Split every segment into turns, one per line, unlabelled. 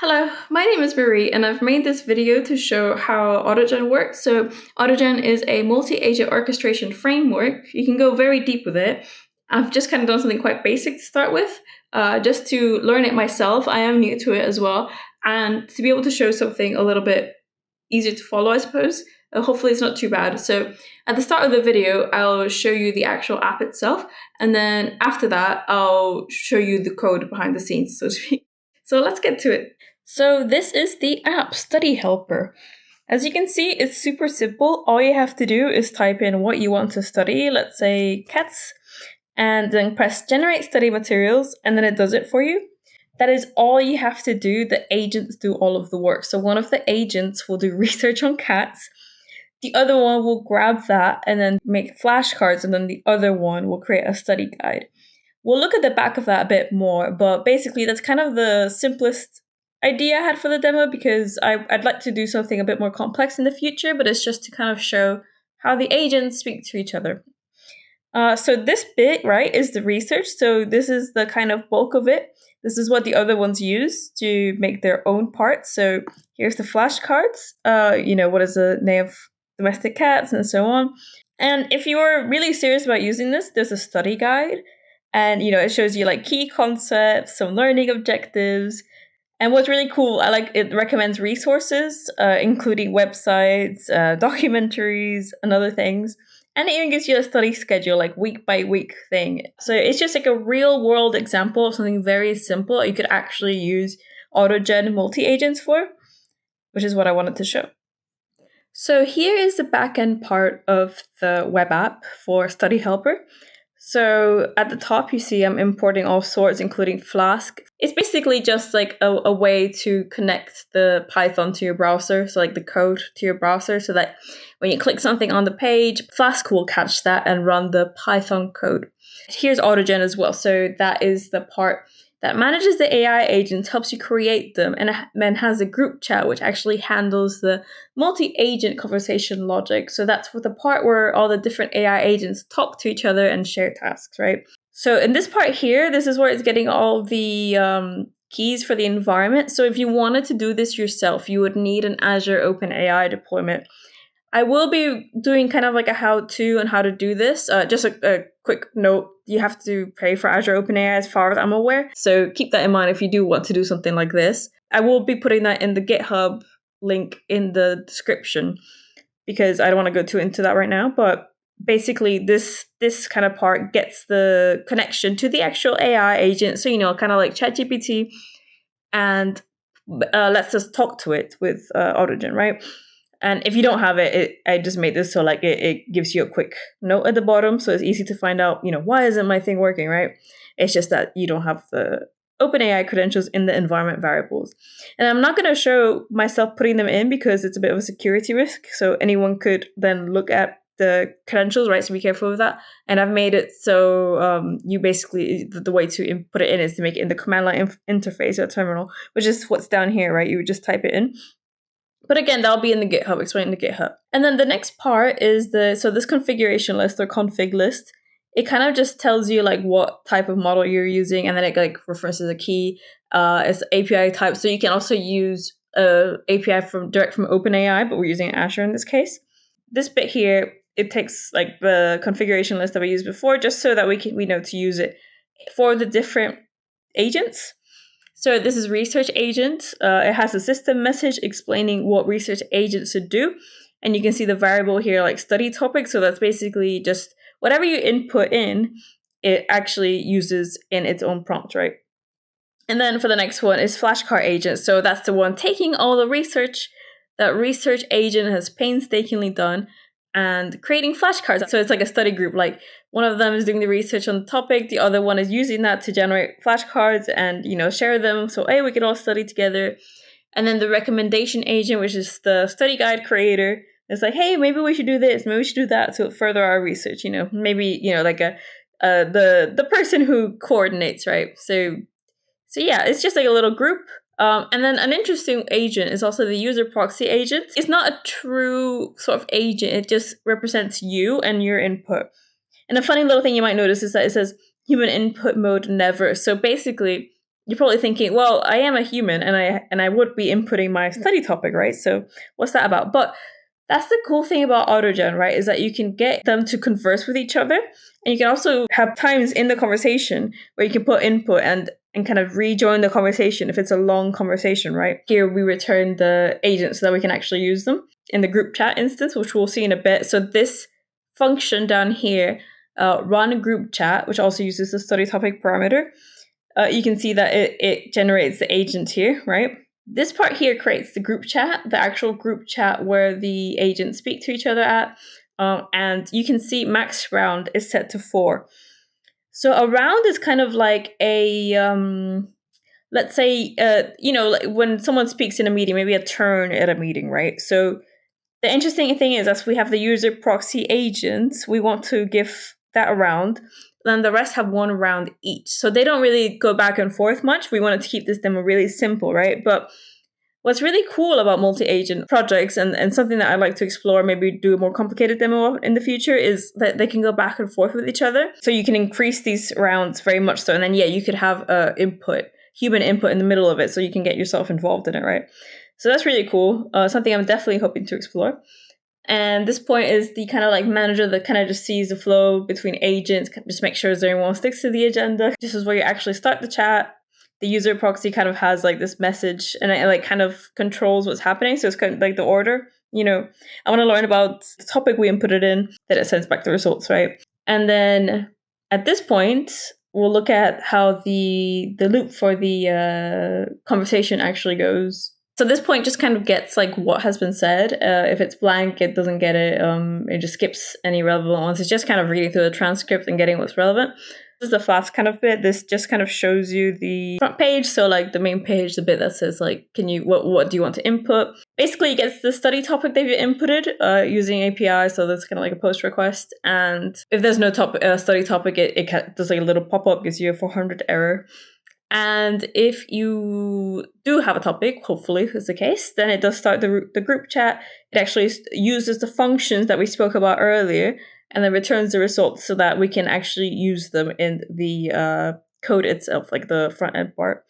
Hello, my name is Marie, and I've made this video to show how AutoGen works. So, AutoGen is a multi-agent orchestration framework. You can go very deep with it. I've just kind of done something quite basic to start with, just to learn it myself. I am new to it as well, and to be able to show something a little bit easier to follow, I suppose. Hopefully, it's not too bad. So, at the start of the video, I'll show you the actual app itself, and then after that, I'll show you the code behind the scenes, so to speak. So, let's get to it. So this is the app Study Helper. As you can see, it's super simple. All you have to do is type in what you want to study, let's say cats, and then press generate study materials, and then it does it for you. That is all you have to do. The agents do all of the work. So one of the agents will do research on cats. The other one will grab that and then make flashcards, and then the other one will create a study guide. We'll look at the back of that a bit more, but basically that's kind of the simplest idea I had for the demo, because I'd like to do something a bit more complex in the future, but it's just to kind of show how the agents speak to each other. So this bit, right, is the research. So this is the kind of bulk of it. This is what the other ones use to make their own parts. So here's the flashcards. What is the name of domestic cats and so on. And if you are really serious about using this, there's a study guide. And, it shows you like key concepts, some learning objectives. And what's really cool, it recommends resources, including websites, documentaries, and other things. And it even gives you a study schedule, like week by week thing. So it's just like a real world example of something very simple you could actually use AutoGen multi-agents for, which is what I wanted to show. So here is the backend part of the web app for Study Helper. So at the top, you see I'm importing all sorts, including Flask. It's basically just like a way to connect the Python to your browser, so like the code to your browser, so that when you click something on the page, Flask will catch that and run the Python code. Here's AutoGen as well. So that is the part that manages the AI agents, helps you create them, and then has a group chat, which actually handles the multi-agent conversation logic. So that's the part where all the different AI agents talk to each other and share tasks, right? So in this part here, this is where it's getting all the keys for the environment. So if you wanted to do this yourself, you would need an Azure OpenAI deployment. I will be doing kind of like a how-to on how to do this. Just a quick note, you have to pay for Azure OpenAI as far as I'm aware. So keep that in mind if you do want to do something like this. I will be putting that in the GitHub link in the description, because I don't want to go too into that right now. But basically this kind of part gets the connection to the actual AI agent. So, kind of like ChatGPT, and lets us talk to it with AutoGen, right? And if you don't have it, I just made this so it gives you a quick note at the bottom, so it's easy to find out, why isn't my thing working, right? It's just that you don't have the OpenAI credentials in the environment variables. And I'm not going to show myself putting them in because it's a bit of a security risk. So anyone could then look at the credentials, right? So be careful with that. And I've made it so you basically, the way to put it in is to make it in the command line interface or terminal, which is what's down here, right? You would just type it in. But again, that'll be in the GitHub, explain in the GitHub. And then the next part is this configuration list or config list. It kind of just tells you like what type of model you're using, and then it like references a key. It's API type, so you can also use API direct from OpenAI, but we're using Azure in this case. This bit here, it takes like the configuration list that we used before, just so that we know to use it for the different agents. So this is research agent. It has a system message explaining what research agent should do. And you can see the variable here, like study topic. So that's basically just whatever you input in, it actually uses in its own prompt, right? And then for the next one is flashcard agent. So that's the one taking all the research that research agent has painstakingly done and creating flashcards. So it's like a study group, like one of them is doing the research on the topic, the other one is using that to generate flashcards and, share them. So, hey, we can all study together. And then the recommendation agent, which is the study guide creator, is like, hey, maybe we should do this, maybe we should do that to further our research, maybe, like the person who coordinates, right? So yeah, it's just like a little group. And then an interesting agent is also the user proxy agent. It's not a true sort of agent. It just represents you and your input. And a funny little thing you might notice is that it says human input mode never. So basically, you're probably thinking, well, I am a human and I would be inputting my study topic, right? So what's that about? But that's the cool thing about AutoGen, right? Is that you can get them to converse with each other. And you can also have times in the conversation where you can put input and kind of rejoin the conversation if it's a long conversation, right? Here we return the agent so that we can actually use them in the group chat instance, which we'll see in a bit. So this function down here, run group chat, which also uses the study topic parameter, you can see that it generates the agent here, right? This part here creates the group chat, the actual group chat where the agents speak to each other at. And you can see max round is set to 4. So a round is kind of like a, let's say, like when someone speaks in a meeting, maybe a turn at a meeting, right? So the interesting thing is, as we have the user proxy agents, we want to give that a round. Then the rest have 1 round each. So they don't really go back and forth much. We wanted to keep this demo really simple, right? But what's really cool about multi-agent projects and something that I'd like to explore, maybe do a more complicated demo in the future, is that they can go back and forth with each other. So you can increase these rounds very much so. And then, you could have human input in the middle of it so you can get yourself involved in it, right? So that's really cool. Something I'm definitely hoping to explore. And this point is the kind of like manager that kind of just sees the flow between agents, just make sure everyone sticks to the agenda. This is where you actually start the chat. The user proxy kind of has like this message and it like kind of controls what's happening. So it's kind of like the order, I want to learn about the topic we inputted in, that it sends back the results, right? And then at this point, we'll look at how the loop for the conversation actually goes. So this point just kind of gets like what has been said. If it's blank, it doesn't get it. It just skips any relevant ones. It's just kind of reading through the transcript and getting what's relevant. This is the Flask kind of bit. This just kind of shows you the front page. So like the main page, the bit that says like, what do you want to input? Basically, it gets the study topic that you inputted using API. So that's kind of like a post request. And if there's no study topic, it does like a little pop-up, gives you a 400 error. And if you do have a topic, hopefully is the case, then it does start the group chat. It actually uses the functions that we spoke about earlier and then returns the results so that we can actually use them in the code itself, like the front end part.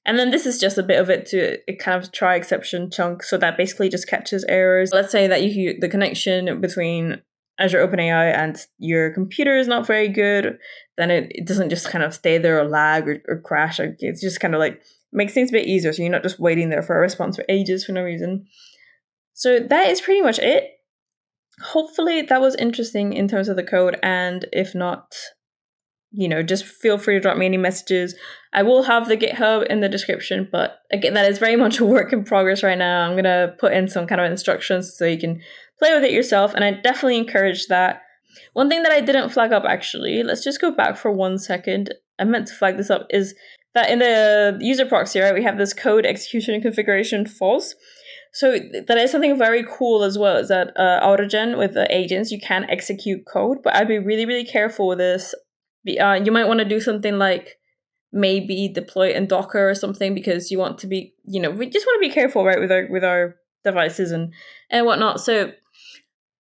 And then this is just a bit of it to kind of try exception chunk. So that basically just catches errors. Let's say that the connection between Azure OpenAI and your computer is not very good, then it doesn't just kind of stay there or lag or crash. It's just kind of like makes things a bit easier. So you're not just waiting there for a response for ages for no reason. So that is pretty much it. Hopefully that was interesting in terms of the code. And if not, just feel free to drop me any messages. I will have the GitHub in the description, but again, that is very much a work in progress right now. I'm going to put in some kind of instructions so you can play with it yourself, and I definitely encourage that. One thing that I didn't flag up, actually, let's just go back for 1 second. I meant to flag this up, is that in the user proxy, right, we have this code execution and configuration false. So that is something very cool as well, is that AutoGen with the agents, you can execute code, but I'd be really, really careful with this. You might want to do something like maybe deploy it in Docker or something, because you want to be, we just want to be careful, right, with our devices and whatnot.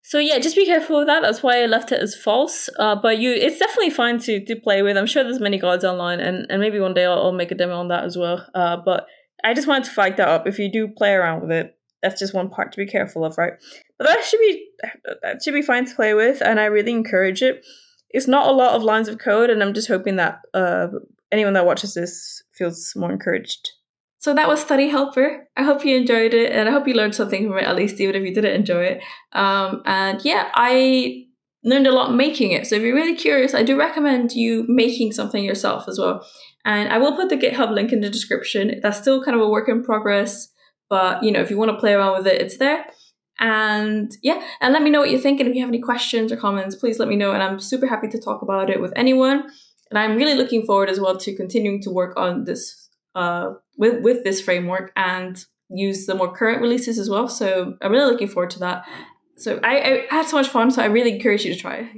So yeah, just be careful with that. That's why I left it as false. But it's definitely fine to play with. I'm sure there's many guides online, and maybe one day I'll make a demo on that as well. But I just wanted to flag that up. If you do play around with it, that's just one part to be careful of, right? But that should be fine to play with, and I really encourage it. It's not a lot of lines of code, and I'm just hoping that anyone that watches this feels more encouraged. So that was Study Helper. I hope you enjoyed it, and I hope you learned something from it, at least even if you didn't enjoy it. And yeah, I learned a lot making it. So if you're really curious, I do recommend you making something yourself as well. And I will put the GitHub link in the description. That's still kind of a work in progress, but if you want to play around with it, it's there. And yeah, and let me know what you think. And if you have any questions or comments, please let me know. And I'm super happy to talk about it with anyone. And I'm really looking forward as well to continuing to work on this with this framework and use the more current releases as well. So I'm really looking forward to that. So I had so much fun. So I really encourage you to try it.